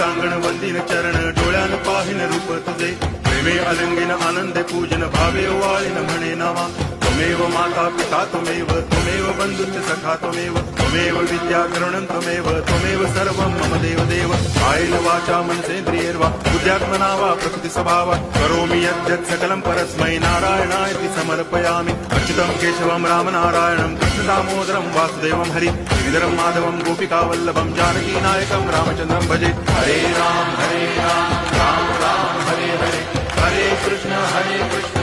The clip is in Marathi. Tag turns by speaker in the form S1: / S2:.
S1: सांगण वंदिन चरण डोळ्यान पाहिन रूप तुझे प्रेमे अलंगिन आनंद पूजन भावे वाळीन म्हणे नावा त्वमेव माता पिता त्वमेव बंधुश्च सखा त्वमेव विद्या करुणं त्वमेव सर्वं मम देव कायेन वाचा मनसेन्द्रियैर्वा बुद्ध्यात्मना वा प्रकृति स्वभावात् करोमि यद्यत् सकलं परस्मै नारायणायति समर्पयामि अच्युतं केशवं रामनारायणं कृष्णदामोदरं वासुदेवं हरि श्रीधरं माधवं गोपिकावल्लभं जानकीनायकं रामचन्द्रं भजे हरे राम राम राम हरे हरे हरे कृष्ण